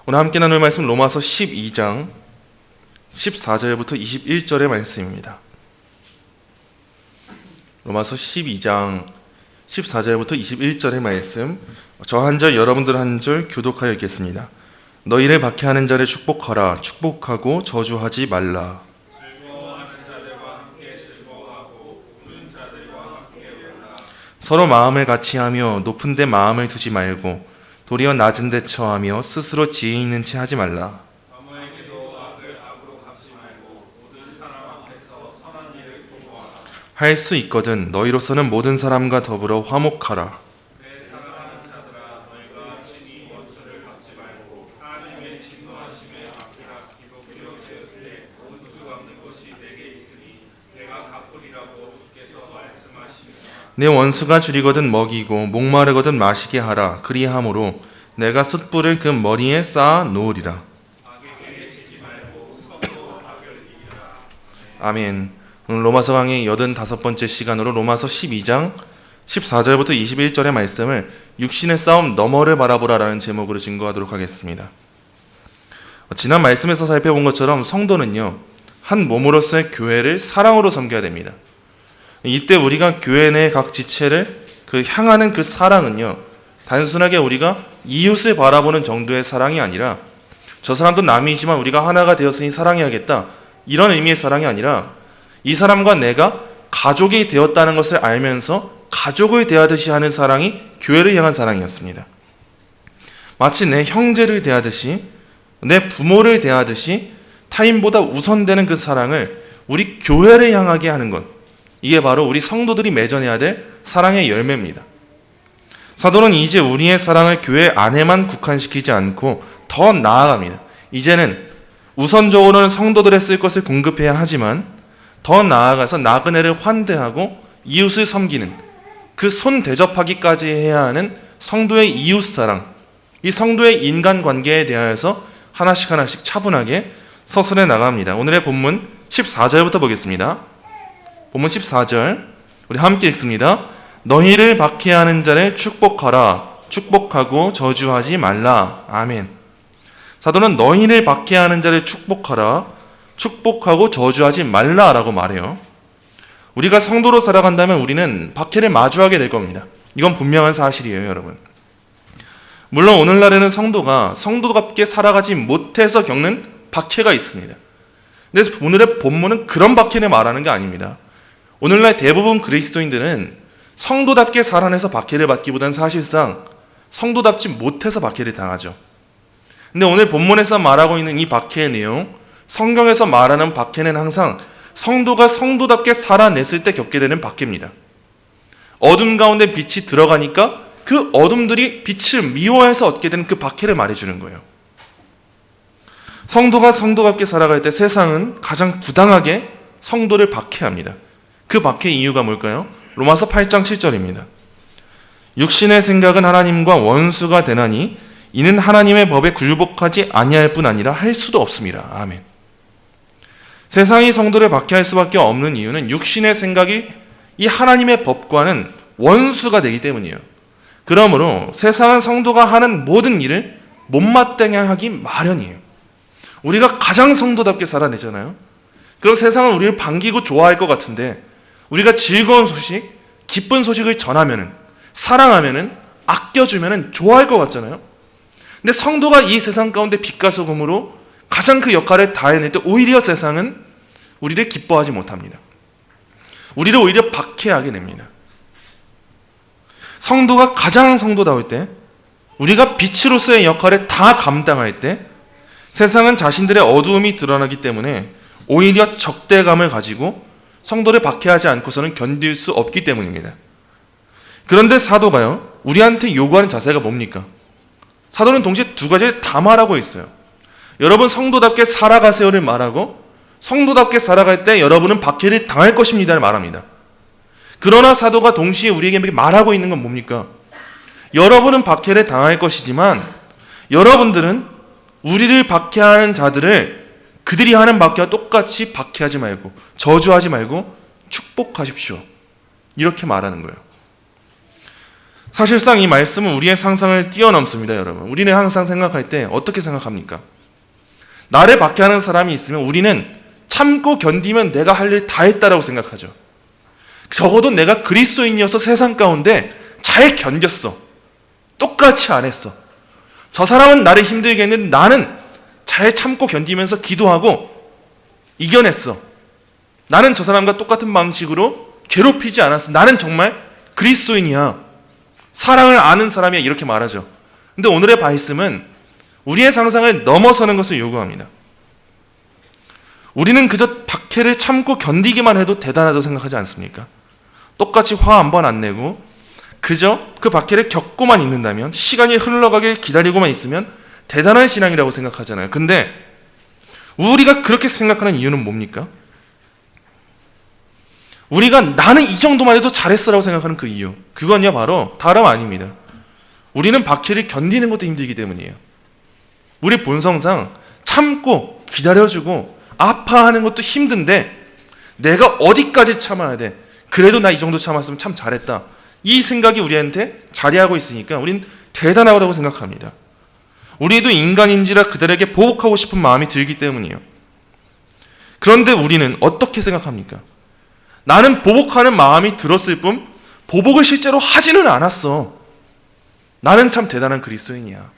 오늘 함께 나눌 말씀 로마서 12장 14절부터 21절의 말씀입니다. 로마서 12장 14절부터 21절의 말씀, 저 한 절 여러분들 한 절 교독하여 읽겠습니다. 너희를 박해하는 자를 축복하라. 축복하고 저주하지 말라. 서로 마음을 같이 하며 높은 데 마음을 두지 말고 도리어 낮은 데 처하며 스스로 지혜 있는 채 하지 말라. 할 수 있거든 너희로서는 모든 사람과 더불어 화목하라. 내 원수가 줄이거든 먹이고 목마르거든 마시게 하라. 그리함으로 내가 숯불을 그 머리에 쌓아 놓으리라. 아멘. 오늘 로마서 강의 85번째 시간으로 로마서 12장 14절부터 21절의 말씀을 육신의 싸움 너머를 바라보라라는 제목으로 증거하도록 하겠습니다. 지난 말씀에서 살펴본 것처럼 성도는요, 한 몸으로서의 교회를 사랑으로 섬겨야 됩니다. 이때 우리가 교회 내 각 지체를 향하는 그 사랑은요, 단순하게 우리가 이웃을 바라보는 정도의 사랑이 아니라 저 사람도 남이지만 우리가 하나가 되었으니 사랑해야겠다, 이런 의미의 사랑이 아니라 이 사람과 내가 가족이 되었다는 것을 알면서 가족을 대하듯이 하는 사랑이 교회를 향한 사랑이었습니다. 마치 내 형제를 대하듯이, 내 부모를 대하듯이 타인보다 우선되는 그 사랑을 우리 교회를 향하게 하는 것, 이게 바로 우리 성도들이 맺어내야 될 사랑의 열매입니다. 사도는 이제 우리의 사랑을 교회 안에만 국한시키지 않고 더 나아갑니다. 이제는 우선적으로는 성도들의 쓸 것을 공급해야 하지만 더 나아가서 나그네를 환대하고 이웃을 섬기는 그 손 대접하기까지 해야 하는 성도의 이웃 사랑, 이 성도의 인간관계에 대하여서 하나씩 차분하게 서술해 나갑니다. 오늘의 본문 14절부터 보겠습니다. 본문 14절 우리 함께 읽습니다. 너희를 박해하는 자를 축복하라. 축복하고 저주하지 말라. 아멘. 사도는 너희를 박해하는 자를 축복하라, 축복하고 저주하지 말라라고 말해요. 우리가 성도로 살아간다면 우리는 박해를 마주하게 될 겁니다. 이건 분명한 사실이에요, 여러분. 물론 오늘날에는 성도가 성도답게 살아가지 못해서 겪는 박해가 있습니다. 근데 오늘의 본문은 그런 박해를 말하는 게 아닙니다. 오늘날 대부분 그리스도인들은 성도답게 살아내서 박해를 받기보다는 사실상 성도답지 못해서 박해를 당하죠. 근데 오늘 본문에서 말하고 있는 이 박해의 내용, 성경에서 말하는 박해는 항상 성도가 성도답게 살아냈을 때 겪게 되는 박해입니다. 어둠 가운데 빛이 들어가니까 그 어둠들이 빛을 미워해서 얻게 되는 그 박해를 말해주는 거예요. 성도가 성도답게 살아갈 때 세상은 가장 부당하게 성도를 박해합니다. 그 박해의 이유가 뭘까요? 로마서 8장 7절입니다. 육신의 생각은 하나님과 원수가 되나니 이는 하나님의 법에 굴복하지 아니할 뿐 아니라 할 수도 없습니다. 아멘. 세상이 성도를 박해할 수밖에 없는 이유는 육신의 생각이 이 하나님의 법과는 원수가 되기 때문이에요. 그러므로 세상은 성도가 하는 모든 일을 못마땅해 하기 마련이에요. 우리가 가장 성도답게 살아내잖아요. 그럼 세상은 우리를 반기고 좋아할 것 같은데 우리가 즐거운 소식, 기쁜 소식을 전하면은, 사랑하면은, 아껴주면은 좋아할 것 같잖아요. 근데 성도가 이 세상 가운데 빛과 소금으로 가장 그 역할을 다해낼 때 오히려 세상은 우리를 기뻐하지 못합니다. 우리를 오히려 박해하게 됩니다. 성도가 가장 성도다울 때, 우리가 빛으로서의 역할을 다 감당할 때 세상은 자신들의 어두움이 드러나기 때문에 오히려 적대감을 가지고 성도를 박해하지 않고서는 견딜 수 없기 때문입니다. 그런데 사도가요, 우리한테 요구하는 자세가 뭡니까? 사도는 동시에 두 가지를 다 말하고 있어요. 여러분 성도답게 살아가세요를 말하고 성도답게 살아갈 때 여러분은 박해를 당할 것입니다를 말합니다. 그러나 사도가 동시에 우리에게 말하고 있는 건 뭡니까? 여러분은 박해를 당할 것이지만 여러분들은 우리를 박해하는 자들을 그들이 하는 박해와 똑같이 박해하지 말고 저주하지 말고 축복하십시오. 이렇게 말하는 거예요. 사실상 이 말씀은 우리의 상상을 뛰어넘습니다, 여러분. 우리는 항상 생각할 때 어떻게 생각합니까? 나를 박해하는 사람이 있으면 우리는 참고 견디면 내가 할 일 다 했다라고 생각하죠. 적어도 내가 그리스도인이어서 세상 가운데 잘 견뎠어. 똑같이 안 했어. 저 사람은 나를 힘들게 했는데 나는 잘 참고 견디면서 기도하고 이겨냈어. 나는 저 사람과 똑같은 방식으로 괴롭히지 않았어. 나는 정말 그리스도인이야. 사랑을 아는 사람이야. 이렇게 말하죠. 근데 오늘의 말씀은 우리의 상상을 넘어서는 것을 요구합니다. 우리는 그저 박해를 참고 견디기만 해도 대단하다고 생각하지 않습니까? 똑같이 화 한 번 안 내고 그저 그 박해를 겪고만 있는다면, 시간이 흘러가게 기다리고만 있으면 대단한 신앙이라고 생각하잖아요. 근데 우리가 그렇게 생각하는 이유는 뭡니까? 우리가 나는 이 정도만 해도 잘했어라고 생각하는 그 이유, 그건요 바로 다름 아닙니다. 우리는 박해를 견디는 것도 힘들기 때문이에요. 우리 본성상 참고 기다려주고 아파하는 것도 힘든데 내가 어디까지 참아야 돼? 그래도 나 이 정도 참았으면 참 잘했다. 이 생각이 우리한테 자리하고 있으니까 우린 대단하다고 생각합니다. 우리도 인간인지라 그들에게 보복하고 싶은 마음이 들기 때문이에요. 그런데 우리는 어떻게 생각합니까? 나는 보복하는 마음이 들었을 뿐 보복을 실제로 하지는 않았어. 나는 참 대단한 그리스도인이야.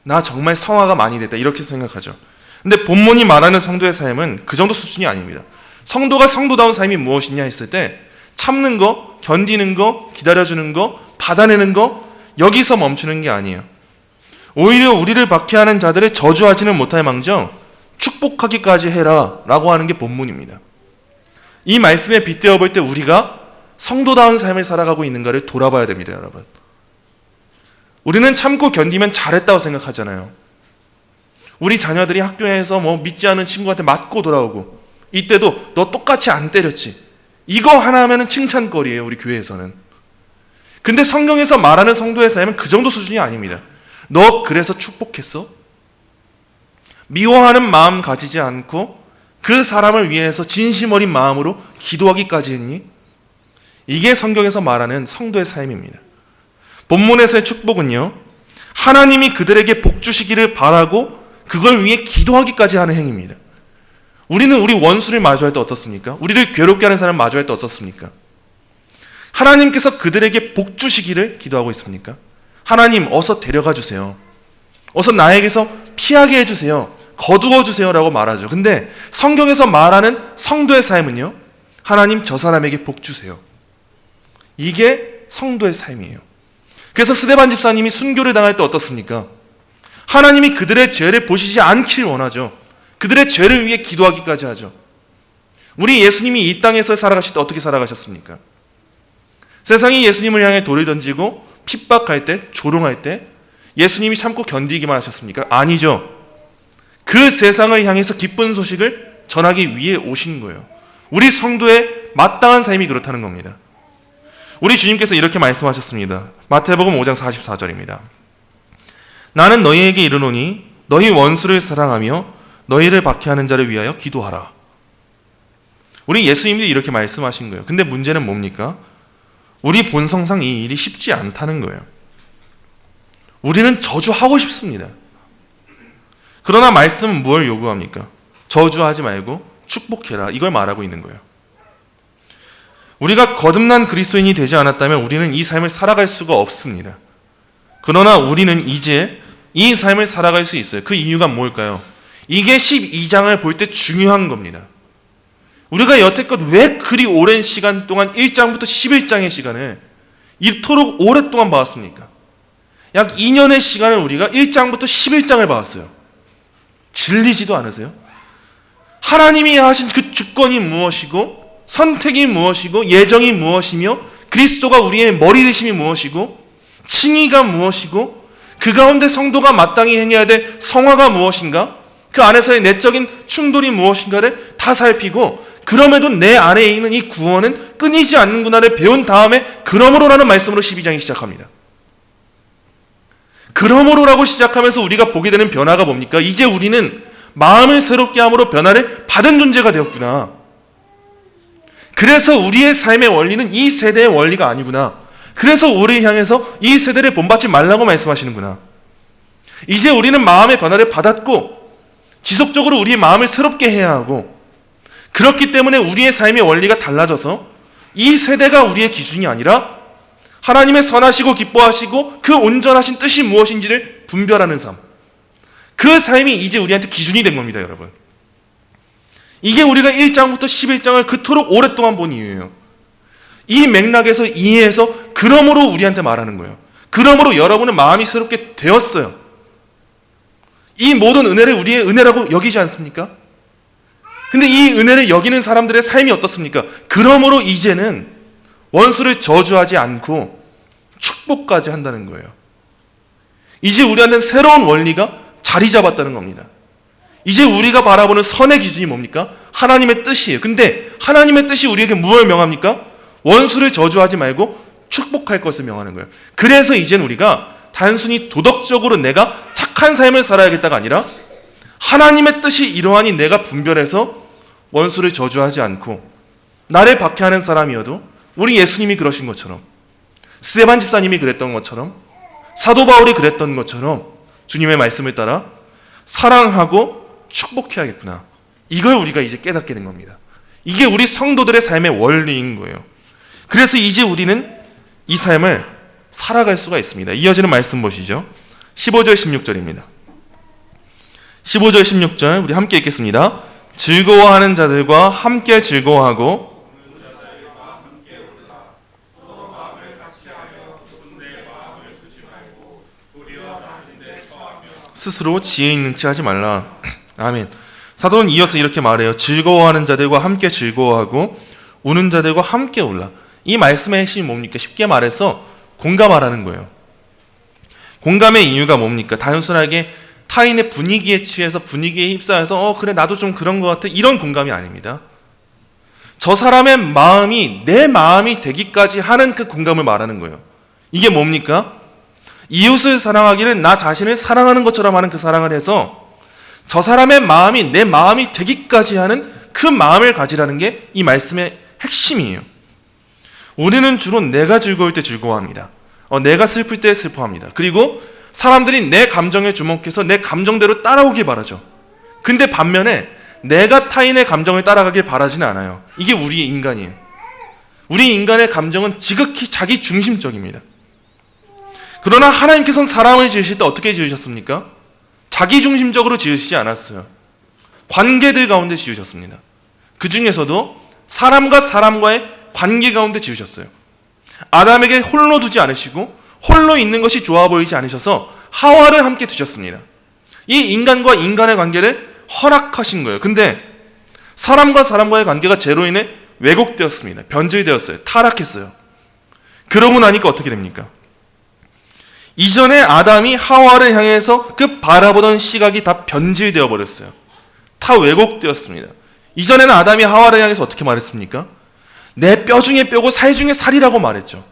나 정말 성화가 많이 됐다. 이렇게 생각하죠. 근데 본문이 말하는 성도의 삶은 그 정도 수준이 아닙니다. 성도가 성도다운 삶이 무엇이냐 했을 때 참는 거, 견디는 거, 기다려주는 거, 받아내는 거, 여기서 멈추는 게 아니에요. 오히려 우리를 박해하는 자들을 저주하지는 못할 망정 축복하기까지 해라 라고 하는 게 본문입니다. 이 말씀에 빗대어 볼 때 우리가 성도다운 삶을 살아가고 있는가를 돌아봐야 됩니다, 여러분. 우리는 참고 견디면 잘했다고 생각하잖아요. 우리 자녀들이 학교에서 믿지 않은 친구한테 맞고 돌아오고, 이때도 너 똑같이 안 때렸지. 이거 하나 하면은 칭찬거리예요, 우리 교회에서는. 근데 성경에서 말하는 성도의 삶은 그 정도 수준이 아닙니다. 너 그래서 축복했어? 미워하는 마음 가지지 않고 그 사람을 위해서 진심 어린 마음으로 기도하기까지 했니? 이게 성경에서 말하는 성도의 삶입니다. 본문에서의 축복은요, 하나님이 그들에게 복 주시기를 바라고 그걸 위해 기도하기까지 하는 행위입니다. 우리는 우리 원수를 마주할 때 어떻습니까? 우리를 괴롭게 하는 사람 마주할 때 어떻습니까? 하나님께서 그들에게 복 주시기를 기도하고 있습니까? 하나님 어서 데려가 주세요. 어서 나에게서 피하게 해주세요. 거두어 주세요 라고 말하죠. 근데 성경에서 말하는 성도의 삶은요, 하나님 저 사람에게 복 주세요. 이게 성도의 삶이에요. 그래서 스데반 집사님이 순교를 당할 때 어떻습니까? 하나님이 그들의 죄를 보시지 않길 원하죠. 그들의 죄를 위해 기도하기까지 하죠. 우리 예수님이 이 땅에서 살아가실 때 어떻게 살아가셨습니까? 세상이 예수님을 향해 돌을 던지고 핍박할 때, 조롱할 때 예수님이 참고 견디기만 하셨습니까? 아니죠. 그 세상을 향해서 기쁜 소식을 전하기 위해 오신 거예요. 우리 성도의 마땅한 삶이 그렇다는 겁니다. 우리 주님께서 이렇게 말씀하셨습니다. 마태복음 5장 44절입니다. 나는 너희에게 이르노니 너희 원수를 사랑하며 너희를 박해하는 자를 위하여 기도하라. 우리 예수님도 이렇게 말씀하신 거예요. 근데 문제는 뭡니까? 우리 본성상 이 일이 쉽지 않다는 거예요. 우리는 저주하고 싶습니다. 그러나 말씀은 뭘 요구합니까? 저주하지 말고 축복해라. 이걸 말하고 있는 거예요. 우리가 거듭난 그리스도인이 되지 않았다면 우리는 이 삶을 살아갈 수가 없습니다. 그러나 우리는 이제 이 삶을 살아갈 수 있어요. 그 이유가 뭘까요? 이게 12장을 볼 때 중요한 겁니다. 우리가 여태껏 왜 그리 오랜 시간 동안 1장부터 11장의 시간을 이토록 오랫동안 봐왔습니까? 약 2년의 시간을 우리가 1장부터 11장을 봐왔어요. 질리지도 않으세요? 하나님이 하신 그 주권이 무엇이고, 선택이 무엇이고, 예정이 무엇이며, 그리스도가 우리의 머리 되심이 무엇이고, 칭의가 무엇이고, 그 가운데 성도가 마땅히 행해야 될 성화가 무엇인가, 그 안에서의 내적인 충돌이 무엇인가를 다 살피고, 그럼에도 내 안에 있는 이 구원은 끊이지 않는구나를 배운 다음에 그러므로라는 말씀으로 12장이 시작합니다. 그러므로라고 시작하면서 우리가 보게 되는 변화가 뭡니까? 이제 우리는 마음을 새롭게 함으로 변화를 받은 존재가 되었구나. 그래서 우리의 삶의 원리는 이 세대의 원리가 아니구나. 그래서 우리를 향해서 이 세대를 본받지 말라고 말씀하시는구나. 이제 우리는 마음의 변화를 받았고 지속적으로 우리의 마음을 새롭게 해야 하고, 그렇기 때문에 우리의 삶의 원리가 달라져서 이 세대가 우리의 기준이 아니라 하나님의 선하시고 기뻐하시고 그 온전하신 뜻이 무엇인지를 분별하는 삶, 그 삶이 이제 우리한테 기준이 된 겁니다. 여러분, 이게 우리가 1장부터 11장을 그토록 오랫동안 본 이유예요. 이 맥락에서 이해해서 그러므로 우리한테 말하는 거예요. 그러므로 여러분은 마음이 새롭게 되었어요. 이 모든 은혜를 우리의 은혜라고 여기지 않습니까? 근데 이 은혜를 여기는 사람들의 삶이 어떻습니까? 그러므로 이제는 원수를 저주하지 않고 축복까지 한다는 거예요. 이제 우리한테는 새로운 원리가 자리 잡았다는 겁니다. 이제 우리가 바라보는 선의 기준이 뭡니까? 하나님의 뜻이에요. 근데 하나님의 뜻이 우리에게 무엇을 명합니까? 원수를 저주하지 말고 축복할 것을 명하는 거예요. 그래서 이제는 우리가 단순히 도덕적으로 내가 착한 삶을 살아야겠다가 아니라 하나님의 뜻이 이러하니 내가 분별해서 원수를 저주하지 않고 나를 박해하는 사람이어도 우리 예수님이 그러신 것처럼, 스데반 집사님이 그랬던 것처럼, 사도 바울이 그랬던 것처럼 주님의 말씀을 따라 사랑하고 축복해야겠구나. 이걸 우리가 이제 깨닫게 된 겁니다. 이게 우리 성도들의 삶의 원리인 거예요. 그래서 이제 우리는 이 삶을 살아갈 수가 있습니다. 이어지는 말씀 보시죠. 15절 16절입니다. 15절 16절 우리 함께 읽겠습니다. 즐거워하는 자들과 함께 즐거워하고 스스로 지혜 있는 체 하지 말라. 아멘. 사도는 이어서 이렇게 말해요. 즐거워하는 자들과 함께 즐거워하고 우는 자들과 함께 울라. 이 말씀의 핵심이 뭡니까? 쉽게 말해서 공감하라는 거예요. 공감의 이유가 뭡니까? 단순하게 타인의 분위기에 취해서 분위기에 휩싸여서 그래 나도 좀 그런 것 같아, 이런 공감이 아닙니다. 저 사람의 마음이 내 마음이 되기까지 하는 그 공감을 말하는 거예요. 이게 뭡니까? 이웃을 사랑하기는 나 자신을 사랑하는 것처럼 하는 그 사랑을 해서 저 사람의 마음이 내 마음이 되기까지 하는 그 마음을 가지라는 게 이 말씀의 핵심이에요. 우리는 주로 내가 즐거울 때 즐거워합니다. 내가 슬플 때 슬퍼합니다. 그리고 사람들이 내 감정에 주목해서 내 감정대로 따라오길 바라죠. 근데 반면에 내가 타인의 감정을 따라가길 바라지는 않아요. 이게 우리의 인간이에요. 우리 인간의 감정은 지극히 자기 중심적입니다. 그러나 하나님께서는 사람을 지으실 때 어떻게 지으셨습니까? 자기 중심적으로 지으시지 않았어요. 관계들 가운데 지으셨습니다. 그 중에서도 사람과 사람과의 관계 가운데 지으셨어요. 아담에게 홀로 두지 않으시고 홀로 있는 것이 좋아 보이지 않으셔서 하와를 함께 두셨습니다. 이 인간과 인간의 관계를 허락하신 거예요. 근데 사람과 사람과의 관계가 죄로 인해 왜곡되었습니다. 변질되었어요. 타락했어요. 그러고 나니까 어떻게 됩니까? 이전에 아담이 하와를 향해서 그 바라보던 시각이 다 변질되어 버렸어요. 다 왜곡되었습니다. 이전에는 아담이 하와를 향해서 어떻게 말했습니까? 내 뼈 중에 뼈고 살 중에 살이라고 말했죠.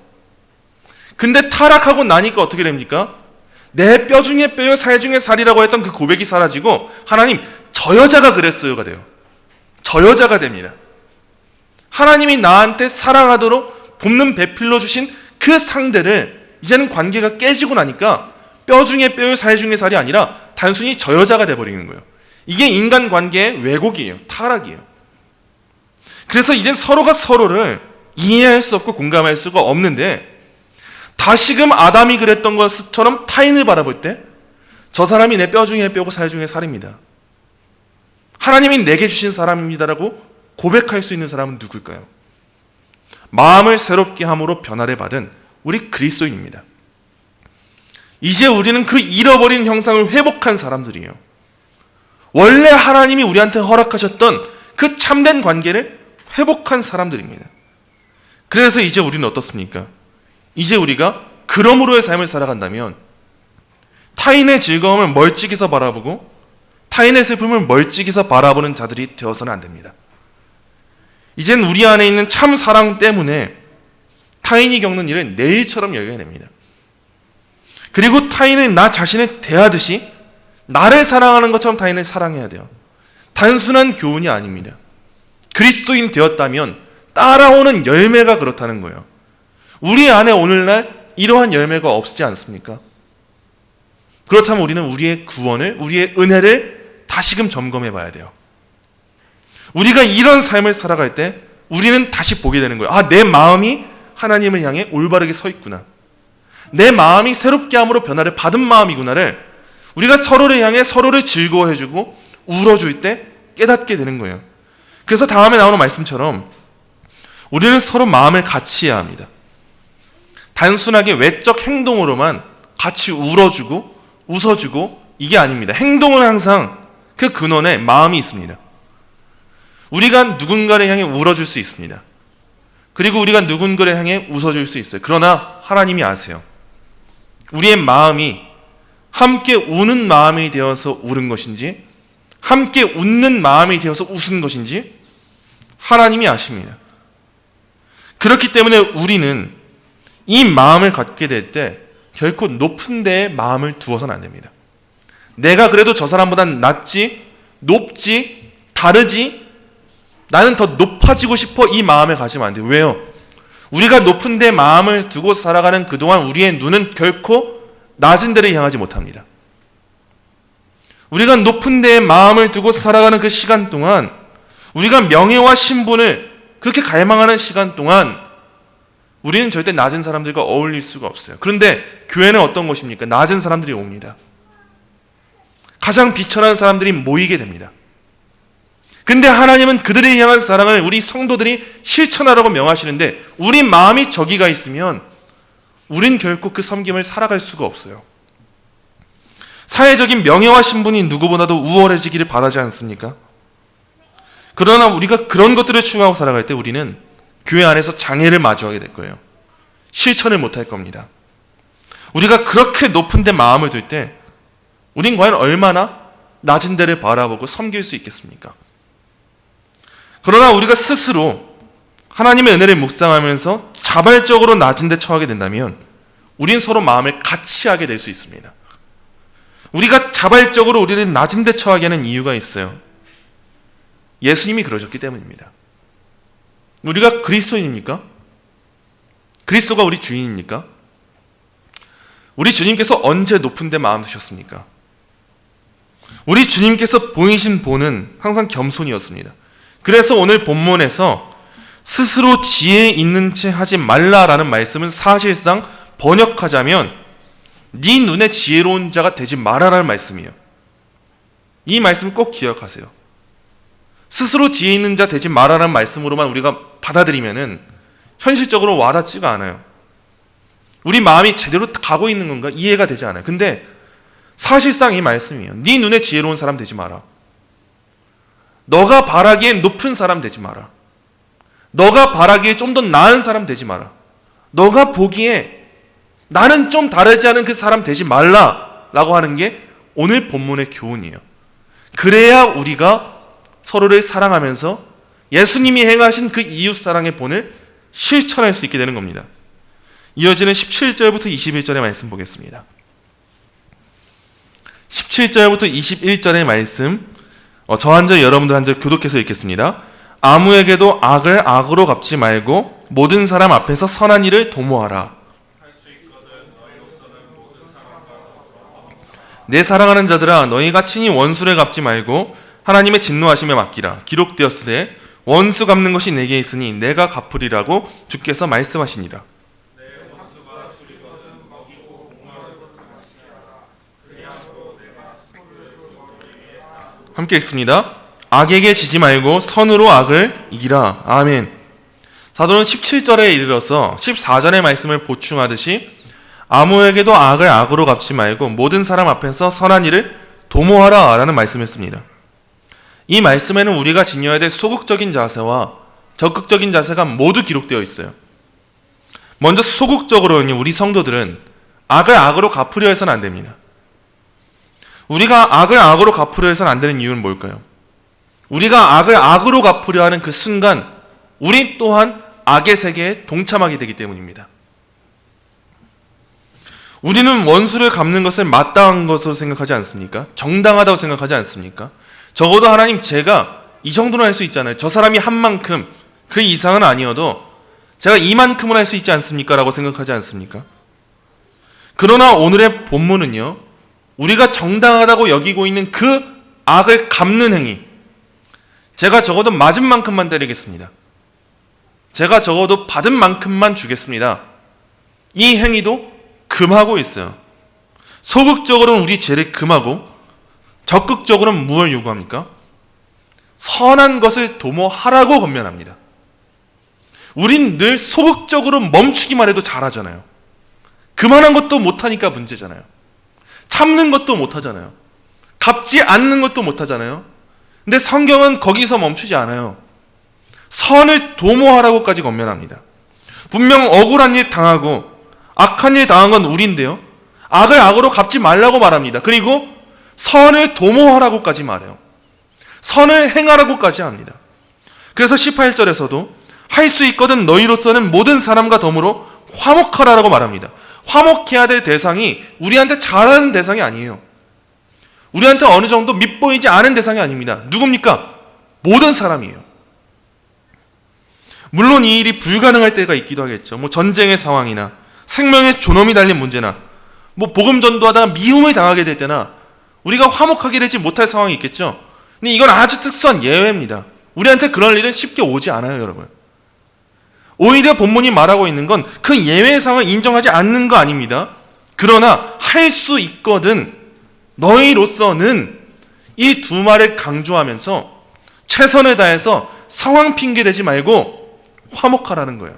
근데 타락하고 나니까 어떻게 됩니까? 내 뼈 중에 뼈요 살 중에 살이라고 했던 그 고백이 사라지고 하나님 저 여자가 그랬어요가 돼요. 저 여자가 됩니다. 하나님이 나한테 사랑하도록 돕는 배필로 주신 그 상대를 이제는 관계가 깨지고 나니까 뼈 중에 뼈요 살 중에 살이 아니라 단순히 저 여자가 돼버리는 거예요. 이게 인간관계의 왜곡이에요. 타락이에요. 그래서 이젠 서로가 서로를 이해할 수 없고 공감할 수가 없는데, 다시금 아담이 그랬던 것처럼 타인을 바라볼 때 저 사람이 내 뼈 중에 뼈고 살 중에 살입니다, 하나님이 내게 주신 사람입니다라고 고백할 수 있는 사람은 누굴까요? 마음을 새롭게 함으로 변화를 받은 우리 그리스도인입니다. 이제 우리는 그 잃어버린 형상을 회복한 사람들이에요. 원래 하나님이 우리한테 허락하셨던 그 참된 관계를 회복한 사람들입니다. 그래서 이제 우리는 어떻습니까? 이제 우리가 그러므로의 삶을 살아간다면 타인의 즐거움을 멀찍이서 바라보고 타인의 슬픔을 멀찍이서 바라보는 자들이 되어서는 안 됩니다. 이젠 우리 안에 있는 참 사랑 때문에 타인이 겪는 일을 내 일처럼 여겨야 됩니다. 그리고 타인은 나 자신을 대하듯이 나를 사랑하는 것처럼 타인을 사랑해야 돼요. 단순한 교훈이 아닙니다. 그리스도인 되었다면 따라오는 열매가 그렇다는 거예요. 우리 안에 오늘날 이러한 열매가 없지 않습니까? 그렇다면 우리는 우리의 구원을, 우리의 은혜를 다시금 점검해 봐야 돼요. 우리가 이런 삶을 살아갈 때 우리는 다시 보게 되는 거예요. 아, 내 마음이 하나님을 향해 올바르게 서 있구나. 내 마음이 새롭게 함으로 변화를 받은 마음이구나를 우리가 서로를 향해 서로를 즐거워해주고 울어줄 때 깨닫게 되는 거예요. 그래서 다음에 나오는 말씀처럼 우리는 서로 마음을 같이 해야 합니다. 단순하게 외적 행동으로만 같이 울어주고 웃어주고 이게 아닙니다. 행동은 항상 그 근원에 마음이 있습니다. 우리가 누군가를 향해 울어줄 수 있습니다. 그리고 우리가 누군가를 향해 웃어줄 수 있어요. 그러나 하나님이 아세요. 우리의 마음이 함께 우는 마음이 되어서 울은 것인지 함께 웃는 마음이 되어서 웃은 것인지 하나님이 아십니다. 그렇기 때문에 우리는 이 마음을 갖게 될 때 결코 높은 데에 마음을 두어서는 안 됩니다. 내가 그래도 저 사람보단 낫지, 높지, 다르지, 나는 더 높아지고 싶어 이 마음을 가지면 안 돼요. 왜요? 우리가 높은 데 마음을 두고 살아가는 그동안 우리의 눈은 결코 낮은 데를 향하지 못합니다. 우리가 높은 데에 마음을 두고 살아가는 그 시간 동안 우리가 명예와 신분을 그렇게 갈망하는 시간 동안 우리는 절대 낮은 사람들과 어울릴 수가 없어요. 그런데 교회는 어떤 곳입니까? 낮은 사람들이 옵니다. 가장 비천한 사람들이 모이게 됩니다. 근데 하나님은 그들을 향한 사랑을 우리 성도들이 실천하라고 명하시는데 우리 마음이 저기가 있으면 우린 결코 그 섬김을 살아갈 수가 없어요. 사회적인 명예와 신분이 누구보다도 우월해지기를 바라지 않습니까? 그러나 우리가 그런 것들을 추구하고 살아갈 때 우리는 교회 안에서 장애를 마주하게 될 거예요. 실천을 못할 겁니다. 우리가 그렇게 높은 데 마음을 둘 때 우린 과연 얼마나 낮은 데를 바라보고 섬길 수 있겠습니까? 그러나 우리가 스스로 하나님의 은혜를 묵상하면서 자발적으로 낮은 데 처하게 된다면 우린 서로 마음을 같이 하게 될 수 있습니다. 우리가 자발적으로 우리를 낮은 데 처하게 하는 이유가 있어요. 예수님이 그러셨기 때문입니다. 우리가 그리스도인입니까? 그리스도가 우리 주인입니까? 우리 주님께서 언제 높은 데 마음 두셨습니까? 우리 주님께서 보이신 본은 항상 겸손이었습니다. 그래서 오늘 본문에서 스스로 지혜 있는 채 하지 말라라는 말씀은 사실상 번역하자면 네 눈에 지혜로운 자가 되지 마라라는 말씀이에요. 이 말씀 꼭 기억하세요. 스스로 지혜 있는 자 되지 마라라는 말씀으로만 우리가 받아들이면은 현실적으로 와닿지가 않아요. 우리 마음이 제대로 가고 있는 건가 이해가 되지 않아요. 근데 사실상 이 말씀이에요. 네 눈에 지혜로운 사람 되지 마라. 너가 바라기엔 높은 사람 되지 마라. 너가 바라기에 좀 더 나은 사람 되지 마라. 너가 보기에 나는 좀 다르지 않은 그 사람 되지 말라라고 하는 게 오늘 본문의 교훈이에요. 그래야 우리가 서로를 사랑하면서 예수님이 행하신 그 이웃사랑의 본을 실천할 수 있게 되는 겁니다. 이어지는 17절부터 21절의 말씀 보겠습니다. 17절부터 21절의 말씀 저 한 절 여러분들 한 절 교독해서 읽겠습니다. 아무에게도 악을 악으로 갚지 말고 모든 사람 앞에서 선한 일을 도모하라. 내 사랑하는 자들아 너희가 친히 원수를 갚지 말고 하나님의 진노하심에 맡기라. 기록되었으되 원수 갚는 것이 내게 있으니 내가 갚으리라고 주께서 말씀하시니라. 함께 읽습니다. 악에게 지지 말고 선으로 악을 이기라. 아멘. 사도는 17절에 이르러서 14절의 말씀을 보충하듯이 아무에게도 악을 악으로 갚지 말고 모든 사람 앞에서 선한 일을 도모하라 라는 말씀이었습니다. 이 말씀에는 우리가 지녀야 될 소극적인 자세와 적극적인 자세가 모두 기록되어 있어요. 먼저 소극적으로는 우리 성도들은 악을 악으로 갚으려 해서는 안 됩니다. 우리가 악을 악으로 갚으려 해서는 안 되는 이유는 뭘까요? 우리가 악을 악으로 갚으려 하는 그 순간 우리 또한 악의 세계에 동참하게 되기 때문입니다. 우리는 원수를 갚는 것을 마땅한 것으로 생각하지 않습니까? 정당하다고 생각하지 않습니까? 적어도 하나님 제가 이 정도는 할 수 있잖아요. 저 사람이 한 만큼 그 이상은 아니어도 제가 이만큼은 할 수 있지 않습니까? 라고 생각하지 않습니까? 그러나 오늘의 본문은요, 우리가 정당하다고 여기고 있는 그 악을 갚는 행위, 제가 적어도 맞은 만큼만 때리겠습니다. 제가 적어도 받은 만큼만 주겠습니다. 이 행위도 금하고 있어요. 소극적으로는 우리 죄를 금하고 적극적으로는 무엇을 요구합니까? 선한 것을 도모하라고 권면합니다. 우린 늘 소극적으로 멈추기만 해도 잘하잖아요. 그만한 것도 못하니까 문제잖아요. 참는 것도 못하잖아요. 갚지 않는 것도 못하잖아요. 근데 성경은 거기서 멈추지 않아요. 선을 도모하라고까지 권면합니다. 분명 억울한 일 당하고 악한 일 당한 건 우리인데요, 악을 악으로 갚지 말라고 말합니다. 그리고 선을 도모하라고까지 말해요. 선을 행하라고까지 합니다. 그래서 18절에서도 할 수 있거든 너희로서는 모든 사람과 더불어 화목하라라고 말합니다. 화목해야 될 대상이 우리한테 잘하는 대상이 아니에요. 우리한테 어느 정도 밉보이지 않은 대상이 아닙니다. 누굽니까? 모든 사람이에요. 물론 이 일이 불가능할 때가 있기도 하겠죠. 전쟁의 상황이나 생명의 존엄이 달린 문제나 복음 전도하다가 미움을 당하게 될 때나 우리가 화목하게 되지 못할 상황이 있겠죠. 근데 이건 아주 특수한 예외입니다. 우리한테 그럴 일은 쉽게 오지 않아요, 여러분. 오히려 본문이 말하고 있는 건 그 예외의 상황을 인정하지 않는 거 아닙니다. 그러나 할 수 있거든 너희로서는 이 두 말을 강조하면서 최선을 다해서 상황 핑계 대지 말고 화목하라는 거예요.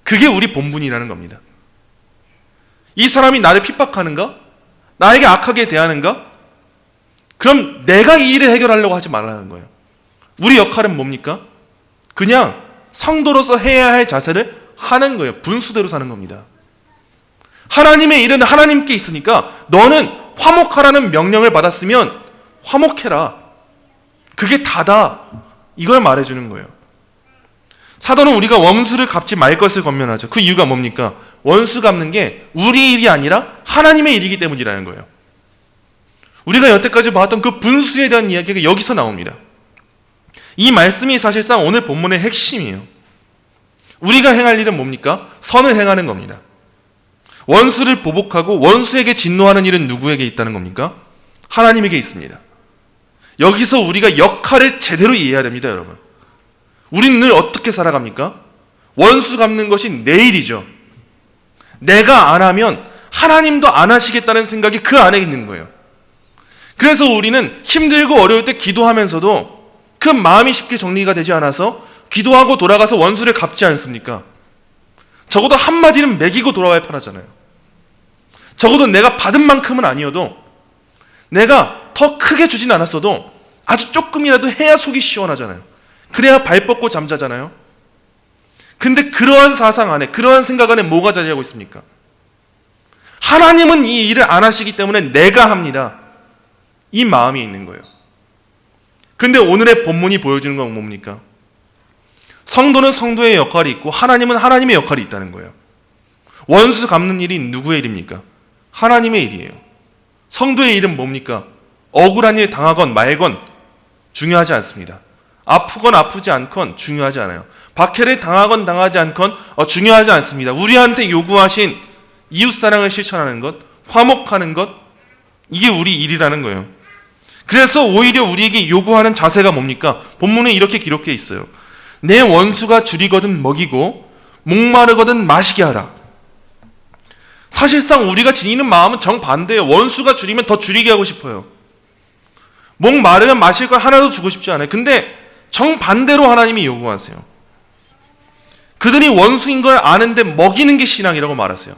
그게 우리 본분이라는 겁니다. 이 사람이 나를 핍박하는가? 나에게 악하게 대하는가? 그럼 내가 이 일을 해결하려고 하지 말라는 거예요. 우리 역할은 뭡니까? 그냥 성도로서 해야 할 자세를 하는 거예요. 분수대로 사는 겁니다. 하나님의 일은 하나님께 있으니까 너는 화목하라는 명령을 받았으면 화목해라. 그게 다다. 이걸 말해주는 거예요. 사도는 우리가 원수를 갚지 말 것을 권면하죠. 그 이유가 뭡니까? 원수 갚는 게 우리 일이 아니라 하나님의 일이기 때문이라는 거예요. 우리가 여태까지 봤던 그 분수에 대한 이야기가 여기서 나옵니다. 이 말씀이 사실상 오늘 본문의 핵심이에요. 우리가 행할 일은 뭡니까? 선을 행하는 겁니다. 원수를 보복하고 원수에게 진노하는 일은 누구에게 있다는 겁니까? 하나님에게 있습니다. 여기서 우리가 역할을 제대로 이해해야 됩니다, 여러분. 우린 늘 어떻게 살아갑니까? 원수 갚는 것이 내 일이죠. 내가 안 하면 하나님도 안 하시겠다는 생각이 그 안에 있는 거예요. 그래서 우리는 힘들고 어려울 때 기도하면서도 그 마음이 쉽게 정리가 되지 않아서 기도하고 돌아가서 원수를 갚지 않습니까? 적어도 한마디는 매기고 돌아와야 편하잖아요. 적어도 내가 받은 만큼은 아니어도 내가 더 크게 주진 않았어도 아주 조금이라도 해야 속이 시원하잖아요. 그래야 발 뻗고 잠자잖아요. 근데 그러한 사상 안에, 그러한 생각 안에 뭐가 자리하고 있습니까? 하나님은 이 일을 안 하시기 때문에 내가 합니다. 이 마음이 있는 거예요. 근데 오늘의 본문이 보여주는 건 뭡니까? 성도는 성도의 역할이 있고 하나님은 하나님의 역할이 있다는 거예요. 원수 갚는 일이 누구의 일입니까? 하나님의 일이에요. 성도의 일은 뭡니까? 억울한 일 당하건 말건 중요하지 않습니다. 아프건 아프지 않건 중요하지 않아요. 박해를 당하건 당하지 않건 중요하지 않습니다. 우리한테 요구하신 이웃사랑을 실천하는 것, 화목하는 것, 이게 우리 일이라는 거예요. 그래서 오히려 우리에게 요구하는 자세가 뭡니까? 본문에 이렇게 기록해 있어요. 내 원수가 줄이거든 먹이고 목마르거든 마시게 하라. 사실상 우리가 지니는 마음은 정반대예요. 원수가 줄이면 더 줄이게 하고 싶어요. 목마르면 마실 걸 하나도 주고 싶지 않아요. 근데 정반대로 하나님이 요구하세요. 그들이 원수인 걸 아는데 먹이는 게 신앙이라고 말하세요.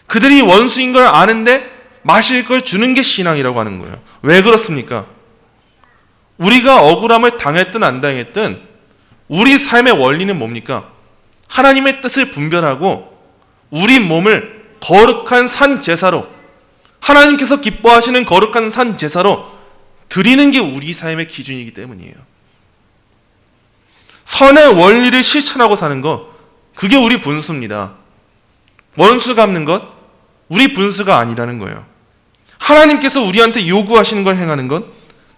그들이 원수인 걸 아는데 마실 걸 주는 게 신앙이라고 하는 거예요. 왜 그렇습니까? 우리가 억울함을 당했든 안 당했든 우리 삶의 원리는 뭡니까? 하나님의 뜻을 분별하고 우리 몸을 거룩한 산 제사로, 하나님께서 기뻐하시는 거룩한 산 제사로 드리는 게 우리 삶의 기준이기 때문이에요. 선의 원리를 실천하고 사는 것, 그게 우리 분수입니다. 원수 갚는 것, 우리 분수가 아니라는 거예요. 하나님께서 우리한테 요구하시는 걸 행하는 것,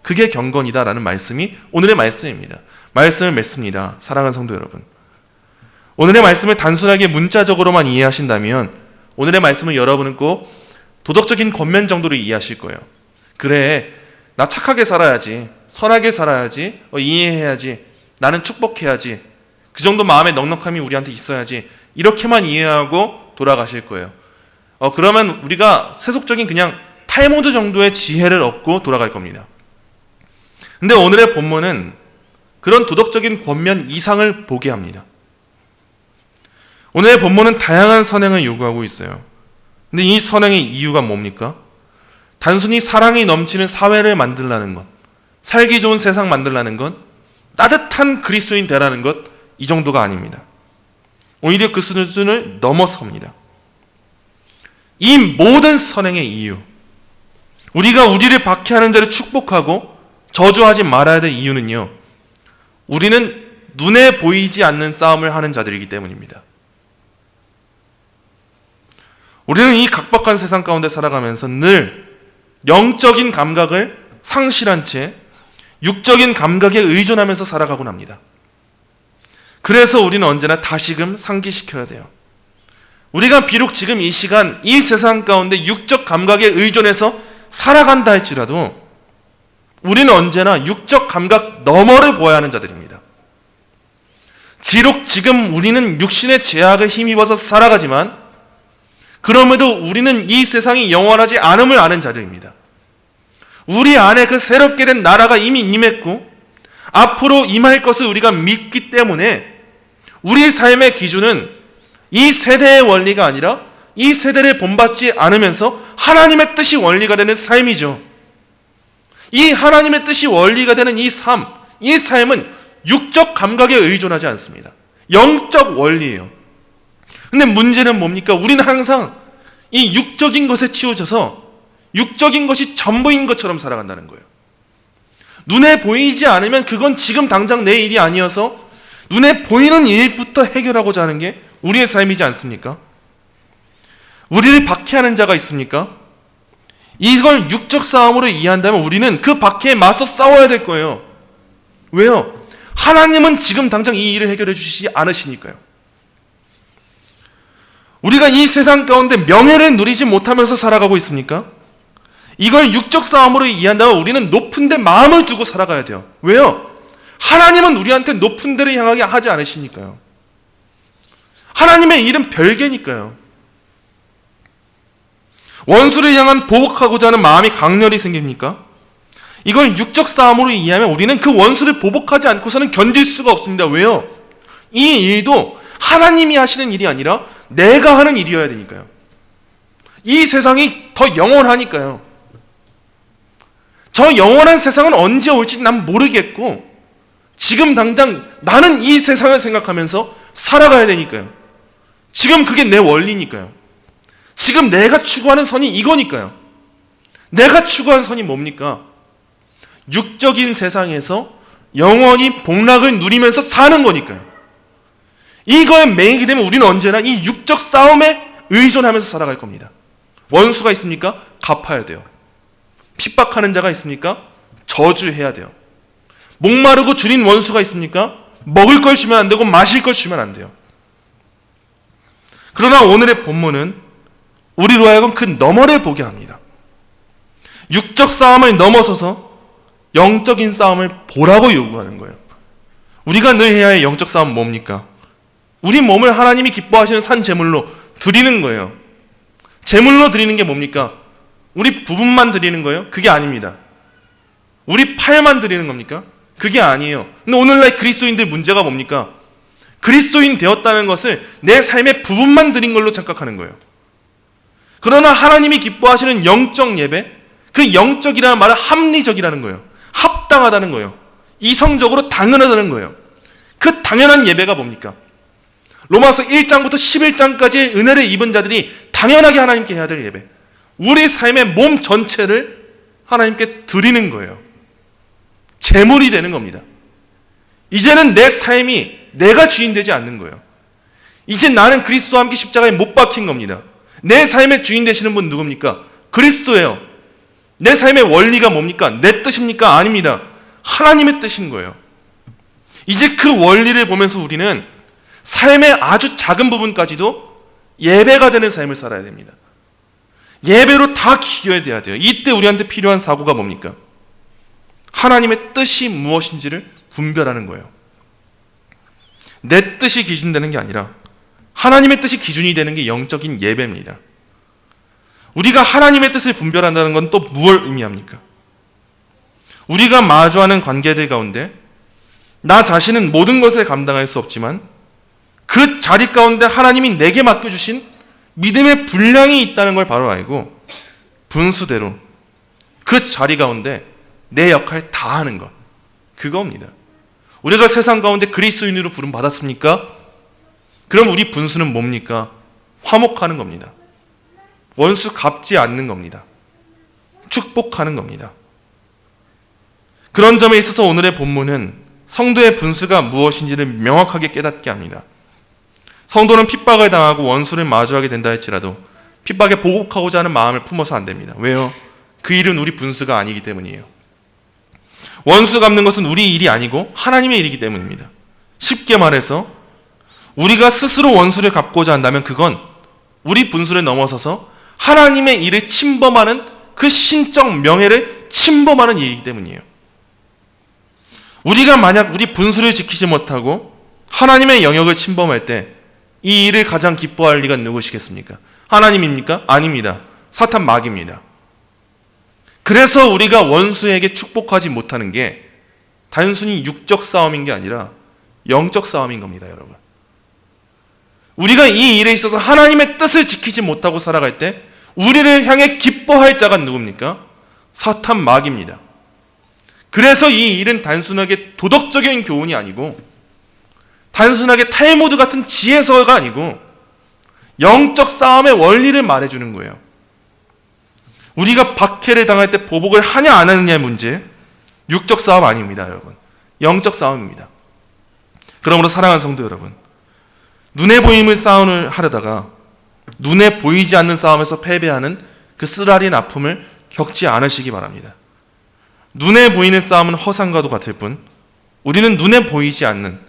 그게 경건이다라는 말씀이 오늘의 말씀입니다. 말씀을 맺습니다. 사랑하는 성도 여러분, 오늘의 말씀을 단순하게 문자적으로만 이해하신다면 오늘의 말씀을 여러분은 꼭 도덕적인 권면 정도로 이해하실 거예요. 그래, 나 착하게 살아야지, 선하게 살아야지, 이해해야지, 나는 축복해야지, 그 정도 마음의 넉넉함이 우리한테 있어야지, 이렇게만 이해하고 돌아가실 거예요. 그러면 우리가 세속적인 그냥 탈무드 정도의 지혜를 얻고 돌아갈 겁니다. 근데 오늘의 본문은 그런 도덕적인 권면 이상을 보게 합니다. 오늘의 본문은 다양한 선행을 요구하고 있어요. 근데 이 선행의 이유가 뭡니까? 단순히 사랑이 넘치는 사회를 만들라는 것, 살기 좋은 세상 만들라는 것, 따뜻한 그리스도인 되라는 것, 이 정도가 아닙니다. 오히려 그 수준을 넘어섭니다. 이 모든 선행의 이유, 우리가 우리를 박해하는 자를 축복하고 저주하지 말아야 될 이유는요, 우리는 눈에 보이지 않는 싸움을 하는 자들이기 때문입니다. 우리는 이 각박한 세상 가운데 살아가면서 늘 영적인 감각을 상실한 채 육적인 감각에 의존하면서 살아가곤 합니다. 그래서 우리는 언제나 다시금 상기시켜야 돼요. 우리가 비록 지금 이 시간 이 세상 가운데 육적 감각에 의존해서 살아간다 할지라도 우리는 언제나 육적 감각 너머를 보아야 하는 자들입니다. 비록 지금 우리는 육신의 죄악을 힘입어서 살아가지만 그럼에도 우리는 이 세상이 영원하지 않음을 아는 자들입니다. 우리 안에 그 새롭게 된 나라가 이미 임했고 앞으로 임할 것을 우리가 믿기 때문에 우리 삶의 기준은 이 세대의 원리가 아니라 이 세대를 본받지 않으면서 하나님의 뜻이 원리가 되는 삶이죠. 이 하나님의 뜻이 원리가 되는 이 삶은 육적 감각에 의존하지 않습니다. 영적 원리예요. 근데 문제는 뭡니까? 우리는 항상 이 육적인 것에 치우쳐서 육적인 것이 전부인 것처럼 살아간다는 거예요. 눈에 보이지 않으면 그건 지금 당장 내 일이 아니어서 눈에 보이는 일부터 해결하고자 하는 게 우리의 삶이지 않습니까? 우리를 박해하는 자가 있습니까? 이걸 육적 싸움으로 이해한다면 우리는 그 박해에 맞서 싸워야 될 거예요. 왜요? 하나님은 지금 당장 이 일을 해결해 주시지 않으시니까요. 우리가 이 세상 가운데 명예를 누리지 못하면서 살아가고 있습니까? 이걸 육적 싸움으로 이해한다면 우리는 높은 데 마음을 두고 살아가야 돼요. 왜요? 하나님은 우리한테 높은 데를 향하게 하지 않으시니까요. 하나님의 일은 별개니까요. 원수를 향한 보복하고자 하는 마음이 강렬히 생깁니까? 이걸 육적 싸움으로 이해하면 우리는 그 원수를 보복하지 않고서는 견딜 수가 없습니다. 왜요? 이 일도 하나님이 하시는 일이 아니라 내가 하는 일이어야 되니까요. 이 세상이 더 영원하니까요. 저 영원한 세상은 언제 올지 난 모르겠고 지금 당장 나는 이 세상을 생각하면서 살아가야 되니까요. 지금 그게 내 원리니까요. 지금 내가 추구하는 선이 이거니까요. 내가 추구하는 선이 뭡니까? 육적인 세상에서 영원히 복락을 누리면서 사는 거니까요. 이거에 매이게 되면 우리는 언제나 이 육적 싸움에 의존하면서 살아갈 겁니다. 원수가 있습니까? 갚아야 돼요. 핍박하는 자가 있습니까? 저주해야 돼요. 목마르고 줄인 원수가 있습니까? 먹을 걸 주면 안 되고 마실 걸 주면 안 돼요. 그러나 오늘의 본문은 우리로 하여금 그 너머를 보게 합니다. 육적 싸움을 넘어서서 영적인 싸움을 보라고 요구하는 거예요. 우리가 늘 해야 할 영적 싸움은 뭡니까? 우리 몸을 하나님이 기뻐하시는 산 제물로 드리는 거예요. 제물로 드리는 게 뭡니까? 우리 부분만 드리는 거예요? 그게 아닙니다. 우리 팔만 드리는 겁니까? 그게 아니에요. 근데 오늘날 그리스도인들 문제가 뭡니까? 그리스도인 되었다는 것을 내 삶의 부분만 드린 걸로 착각하는 거예요. 그러나 하나님이 기뻐하시는 영적 예배, 그 영적이라는 말은 합리적이라는 거예요. 합당하다는 거예요. 이성적으로 당연하다는 거예요. 그 당연한 예배가 뭡니까? 로마서 1장부터 11장까지의 은혜를 입은 자들이 당연하게 하나님께 해야 될 예배. 우리 삶의 몸 전체를 하나님께 드리는 거예요. 제물이 되는 겁니다. 이제는 내 삶이 내가 주인 되지 않는 거예요. 이제 나는 그리스도와 함께 십자가에 못 박힌 겁니다. 내 삶의 주인 되시는 분 누굽니까? 그리스도예요. 내 삶의 원리가 뭡니까? 내 뜻입니까? 아닙니다. 하나님의 뜻인 거예요. 이제 그 원리를 보면서 우리는 삶의 아주 작은 부분까지도 예배가 되는 삶을 살아야 됩니다. 예배로 다 기여해야 돼요. 이때 우리한테 필요한 사고가 뭡니까? 하나님의 뜻이 무엇인지를 분별하는 거예요. 내 뜻이 기준되는 게 아니라 하나님의 뜻이 기준이 되는 게 영적인 예배입니다. 우리가 하나님의 뜻을 분별한다는 건 또 무엇을 의미합니까? 우리가 마주하는 관계들 가운데 나 자신은 모든 것을 감당할 수 없지만 그 자리 가운데 하나님이 내게 맡겨주신 믿음의 분량이 있다는 걸 바로 알고 분수대로 그 자리 가운데 내 역할 다 하는 것, 그겁니다. 우리가 세상 가운데 그리스도인으로 부름 받았습니까? 그럼 우리 분수는 뭡니까? 화목하는 겁니다. 원수 갚지 않는 겁니다. 축복하는 겁니다. 그런 점에 있어서 오늘의 본문은 성도의 분수가 무엇인지를 명확하게 깨닫게 합니다. 성도는 핍박을 당하고 원수를 마주하게 된다 할지라도 핍박에 보복하고자 하는 마음을 품어서 안 됩니다. 왜요? 그 일은 우리 분수가 아니기 때문이에요. 원수 갚는 것은 우리 일이 아니고 하나님의 일이기 때문입니다. 쉽게 말해서 우리가 스스로 원수를 갚고자 한다면 그건 우리 분수를 넘어서서 하나님의 일을 침범하는 그 신적 명예를 침범하는 일이기 때문이에요. 우리가 만약 우리 분수를 지키지 못하고 하나님의 영역을 침범할 때 이 일을 가장 기뻐할 리가 누구시겠습니까? 하나님입니까? 아닙니다. 사탄 마귀입니다. 그래서 우리가 원수에게 축복하지 못하는 게 단순히 육적 싸움인 게 아니라 영적 싸움인 겁니다, 여러분. 우리가 이 일에 있어서 하나님의 뜻을 지키지 못하고 살아갈 때 우리를 향해 기뻐할 자가 누굽니까? 사탄 마귀입니다. 그래서 이 일은 단순하게 도덕적인 교훈이 아니고 단순하게 탈무드 같은 지혜서가 아니고 영적 싸움의 원리를 말해주는 거예요. 우리가 박해를 당할 때 보복을 하냐 안 하느냐의 문제, 육적 싸움 아닙니다, 여러분. 영적 싸움입니다. 그러므로 사랑하는 성도 여러분, 눈에 보이는 싸움을 하려다가 눈에 보이지 않는 싸움에서 패배하는 그 쓰라린 아픔을 겪지 않으시기 바랍니다. 눈에 보이는 싸움은 허상과도 같을 뿐 우리는 눈에 보이지 않는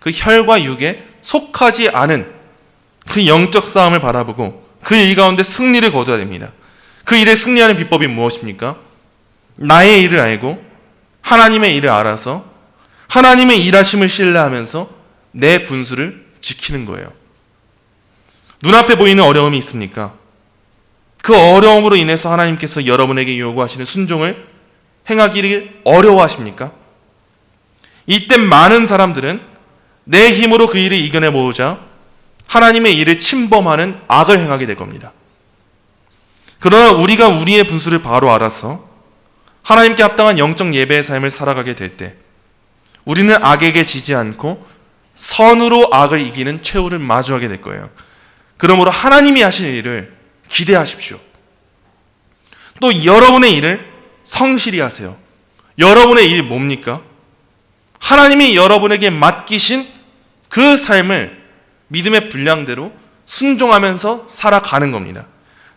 그 혈과 육에 속하지 않은 그 영적 싸움을 바라보고 그 일 가운데 승리를 거둬야 됩니다. 그 일에 승리하는 비법이 무엇입니까? 나의 일을 알고 하나님의 일을 알아서 하나님의 일하심을 신뢰하면서 내 분수를 지키는 거예요. 눈앞에 보이는 어려움이 있습니까? 그 어려움으로 인해서 하나님께서 여러분에게 요구하시는 순종을 행하기를 어려워하십니까? 이때 많은 사람들은 내 힘으로 그 일을 이겨내보자 하나님의 일을 침범하는 악을 행하게 될 겁니다. 그러나 우리가 우리의 분수를 바로 알아서 하나님께 합당한 영적 예배의 삶을 살아가게 될 때 우리는 악에게 지지 않고 선으로 악을 이기는 최후를 마주하게 될 거예요. 그러므로 하나님이 하신 일을 기대하십시오. 또 여러분의 일을 성실히 하세요. 여러분의 일이 뭡니까? 하나님이 여러분에게 맡기신 그 삶을 믿음의 분량대로 순종하면서 살아가는 겁니다.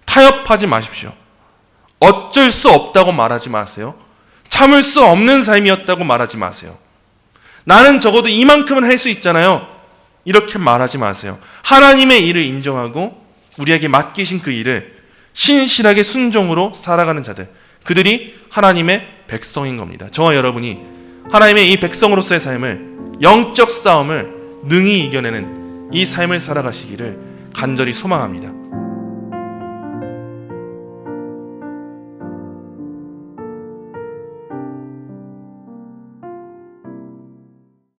타협하지 마십시오. 어쩔 수 없다고 말하지 마세요. 참을 수 없는 삶이었다고 말하지 마세요. 나는 적어도 이만큼은 할 수 있잖아요. 이렇게 말하지 마세요. 하나님의 일을 인정하고 우리에게 맡기신 그 일을 신실하게 순종으로 살아가는 자들, 그들이 하나님의 백성인 겁니다. 저와 여러분이 하나님의 이 백성으로서의 삶을, 영적 싸움을 능히 이겨내는 이 삶을 살아가시기를 간절히 소망합니다.